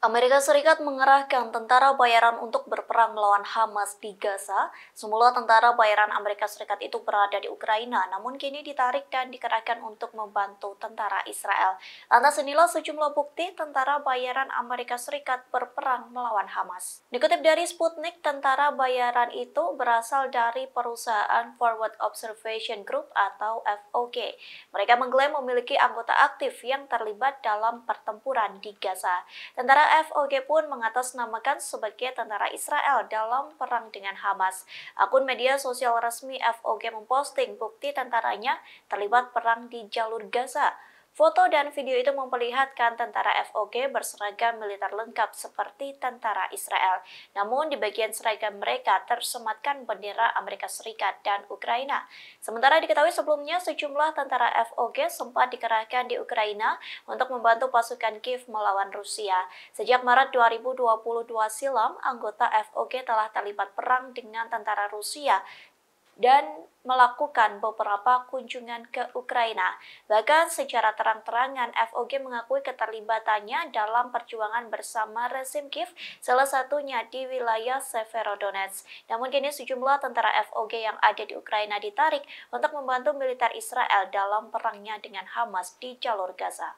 Amerika Serikat mengerahkan tentara bayaran untuk berperang melawan Hamas di Gaza. Semula tentara bayaran Amerika Serikat itu berada di Ukraina, namun kini ditarik dan dikerahkan untuk membantu tentara Israel. Lantas inilah sejumlah bukti tentara bayaran Amerika Serikat berperang melawan Hamas. Dikutip dari Sputnik, tentara bayaran itu berasal dari perusahaan Forward Observation Group atau FOG. Mereka mengklaim memiliki anggota aktif yang terlibat dalam pertempuran di Gaza. Tentara FOG pun mengatasnamakan sebagai tentara Israel dalam perang dengan Hamas. Akun media sosial resmi FOG memposting bukti tentaranya terlibat perang di jalur Gaza. Foto dan video itu memperlihatkan tentara FOG berseragam militer lengkap seperti tentara Israel. Namun di bagian seragam mereka tersematkan bendera Amerika Serikat dan Ukraina. Sementara diketahui sebelumnya sejumlah tentara FOG sempat dikerahkan di Ukraina untuk membantu pasukan Kiev melawan Rusia. Sejak Maret 2022 silam, anggota FOG telah terlibat perang dengan tentara Rusia dan melakukan beberapa kunjungan ke Ukraina. Bahkan secara terang-terangan FOG mengakui keterlibatannya dalam perjuangan bersama rezim Kiev, salah satunya di wilayah Severodonetsk. Namun kini sejumlah tentara FOG yang ada di Ukraina ditarik untuk membantu militer Israel dalam perangnya dengan Hamas di jalur Gaza.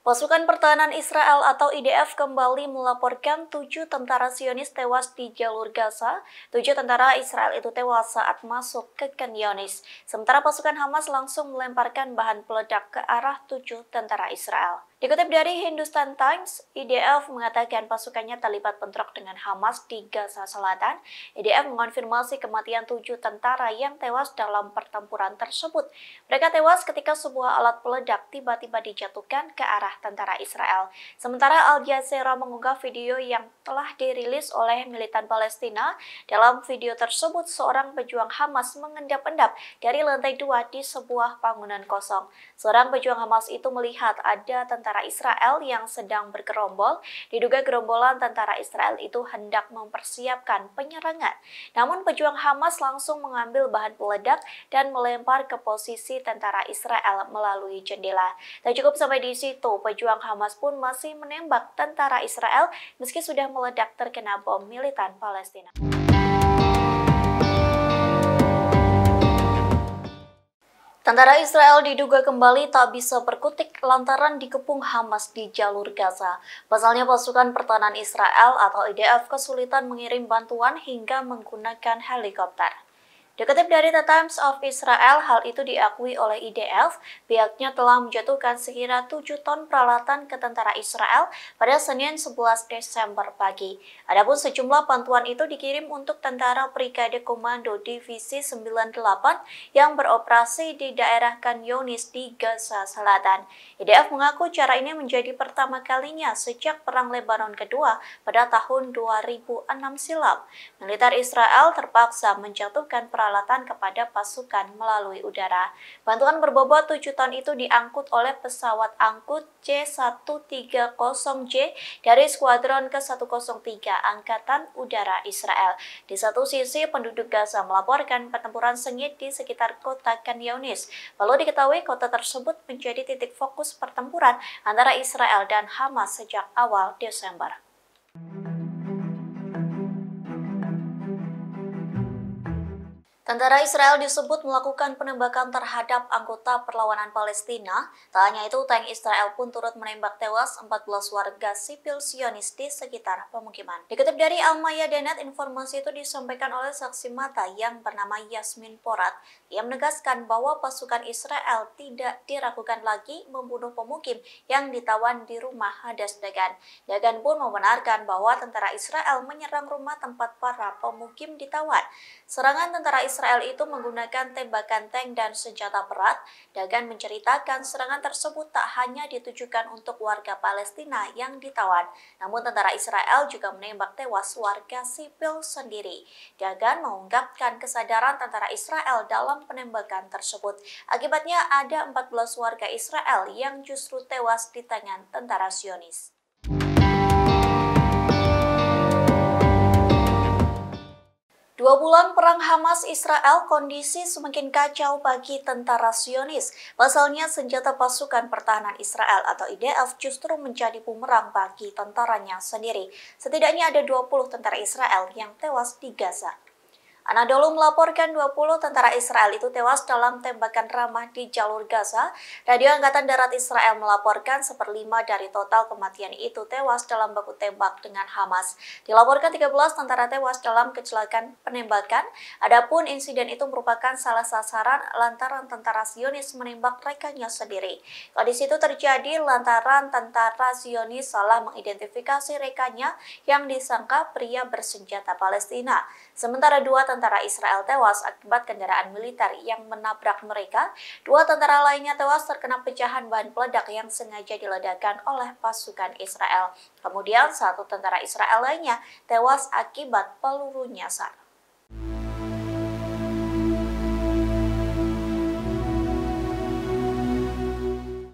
Pasukan Pertahanan Israel atau IDF kembali melaporkan 7 tentara Zionis tewas di jalur Gaza. 7 tentara Israel itu tewas saat masuk ke Khan Younis. Sementara pasukan Hamas langsung melemparkan bahan peledak ke arah 7 tentara Israel. Dikutip dari Hindustan Times, IDF mengatakan pasukannya terlibat bentrok dengan Hamas di Gaza Selatan. IDF mengonfirmasi kematian 7 tentara yang tewas dalam pertempuran tersebut. Mereka tewas ketika sebuah alat peledak tiba-tiba dijatuhkan ke arah tentara Israel. Sementara Al Jazeera mengunggah video yang telah dirilis oleh militan Palestina. Dalam video tersebut, seorang pejuang Hamas mengendap-endap dari lantai 2 di sebuah bangunan kosong. Seorang pejuang Hamas itu melihat ada tentara Israel yang sedang bergerombol. Diduga gerombolan tentara Israel itu hendak mempersiapkan penyerangan. Namun pejuang Hamas langsung mengambil bahan peledak dan melempar ke posisi tentara Israel melalui jendela. Tak cukup sampai di situ, pejuang Hamas pun masih menembak tentara Israel meski sudah meledak terkena bom militan Palestina. Tentara Israel diduga kembali tak bisa berkutik lantaran dikepung Hamas di jalur Gaza. Pasalnya pasukan pertahanan Israel atau IDF kesulitan mengirim bantuan hingga menggunakan helikopter. Dikutip dari The Times of Israel, hal itu diakui oleh IDF. Pihaknya telah menjatuhkan sekira 7 ton peralatan ke tentara Israel pada Senin 11 Desember pagi. Adapun sejumlah bantuan itu dikirim untuk tentara Brigade Komando Divisi 98 yang beroperasi di daerah Khan Younis di Gaza Selatan. IDF mengaku cara ini menjadi pertama kalinya sejak Perang Lebanon Kedua pada tahun 2006 silam. Militer Israel terpaksa menjatuhkan peralatan kepada pasukan melalui udara. Bantuan berbobot 7 ton itu diangkut oleh pesawat angkut C-130J dari Skuadron ke-103 Angkatan Udara Israel. Di satu sisi, penduduk Gaza melaporkan pertempuran sengit di sekitar kota Khan Younis. Lalu diketahui kota tersebut menjadi titik fokus pertempuran antara Israel dan Hamas sejak awal Desember. Tentara Israel disebut melakukan penembakan terhadap anggota perlawanan Palestina. Tak hanya itu, tank Israel pun turut menembak tewas 14 warga sipil Zionis di sekitar pemukiman. Dikutip dari Al-Mayadeen, informasi itu disampaikan oleh saksi mata yang bernama Yasmin Porat. Ia menegaskan bahwa pasukan Israel tidak diragukan lagi membunuh pemukim yang ditawan di rumah Hadass Dagan. Dagan pun membenarkan bahwa tentara Israel menyerang rumah tempat para pemukim ditawan. Serangan tentara Israel itu menggunakan tembakan tank dan senjata berat. Dagan menceritakan serangan tersebut tak hanya ditujukan untuk warga Palestina yang ditawan, namun tentara Israel juga menembak tewas warga sipil sendiri. Dagan mengungkapkan kesadaran tentara Israel dalam penembakan tersebut. Akibatnya ada 14 warga Israel yang justru tewas di tangan tentara Zionis. 2 bulan perang Hamas-Israel, kondisi semakin kacau bagi tentara Zionis. Pasalnya, senjata pasukan pertahanan Israel atau IDF justru menjadi bumerang bagi tentaranya sendiri. Setidaknya ada 20 tentara Israel yang tewas di Gaza. Anadolu melaporkan 20 tentara Israel itu tewas dalam tembakan ramah di jalur Gaza. Radio Angkatan Darat Israel melaporkan 1/5 dari total kematian itu tewas dalam baku tembak dengan Hamas. Dilaporkan 13 tentara tewas dalam kecelakaan penembakan. Adapun insiden itu merupakan salah sasaran lantaran tentara Zionis menembak rekannya sendiri. Kondisi itu terjadi lantaran tentara Zionis salah mengidentifikasi rekannya yang disangka pria bersenjata Palestina. Sementara 2 tentara Israel tewas akibat kendaraan militer yang menabrak mereka. 2 tentara lainnya tewas terkena pecahan bahan peledak yang sengaja diledakkan oleh pasukan Israel. Kemudian 1 tentara Israel lainnya tewas akibat peluru nyasar.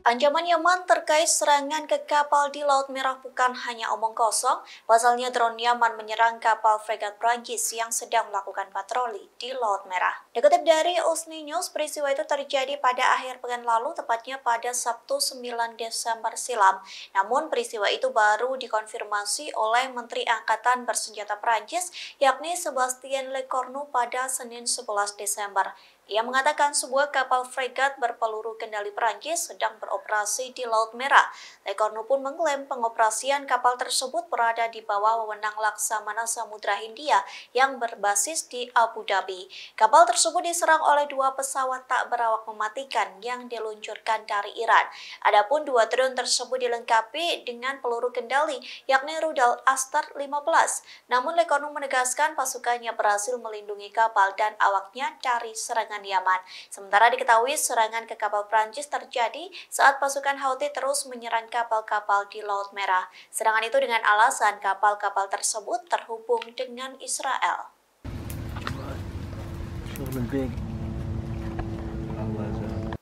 Ancaman Yaman terkait serangan ke kapal di Laut Merah bukan hanya omong kosong. Pasalnya drone Yaman menyerang kapal fregat Prancis yang sedang melakukan patroli di Laut Merah. Dikutip dari Usni News, peristiwa itu terjadi pada akhir pekan lalu, tepatnya pada Sabtu 9 Desember silam. Namun peristiwa itu baru dikonfirmasi oleh Menteri Angkatan Bersenjata Prancis, yakni Sebastien Lecornu pada Senin 11 Desember. Ia mengatakan sebuah kapal fregat berpeluru kendali Prancis sedang beroperasi di Laut Merah. Lecornu pun mengklaim pengoperasian kapal tersebut berada di bawah wewenang Laksamana Samudra Hindia yang berbasis di Abu Dhabi. Kapal tersebut diserang oleh 2 pesawat tak berawak mematikan yang diluncurkan dari Iran. Adapun 2 drone tersebut dilengkapi dengan peluru kendali, yakni rudal Astar 15. Namun Lecornu menegaskan pasukannya berhasil melindungi kapal dan awaknya dari serangan Yaman. Sementara diketahui serangan ke kapal Prancis terjadi saat pasukan Houthi terus menyerang kapal-kapal di Laut Merah. Serangan itu dengan alasan kapal-kapal tersebut terhubung dengan Israel.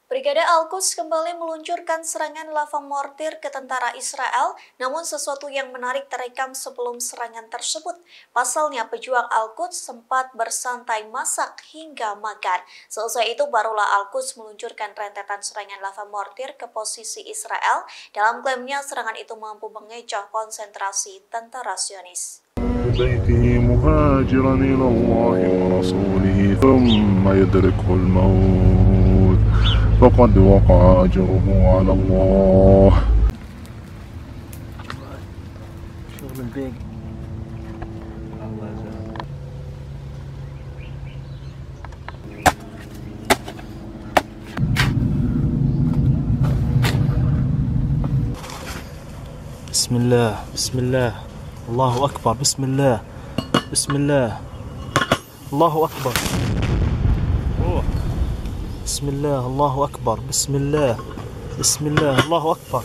Brigade Al-Quds kembali meluncurkan serangan lava mortir ke tentara Israel, namun sesuatu yang menarik terekam sebelum serangan tersebut. Pasalnya pejuang Al-Quds sempat bersantai masak hingga makan. Seusai itu barulah Al-Quds meluncurkan rentetan serangan lava mortir ke posisi Israel. Dalam klaimnya serangan itu mampu mengecoh konsentrasi tentara Zionis. بيته مهاجرا إلى الله ورسوله ثم يدركه الموت فقد وقع أجره على الله. شغل البيق الله يجزاك. بسم الله بسم الله الله أكبر بسم الله بسم الله الله أكبر بسم الله الله أكبر بسم الله بسم الله الله أكبر.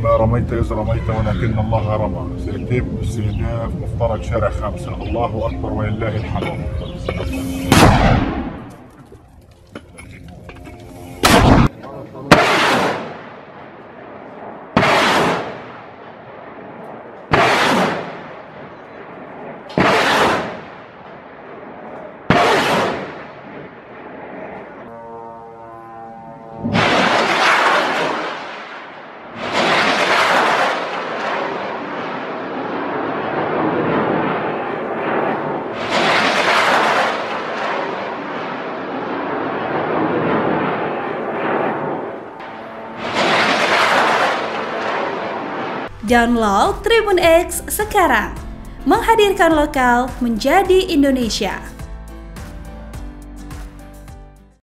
ما رميت إذ رميت ولكن الله رمى. سيتم استهداف مفترق شارع 5. الله أكبر ولله الحمد. Download Tribun X sekarang, menghadirkan lokal menjadi Indonesia.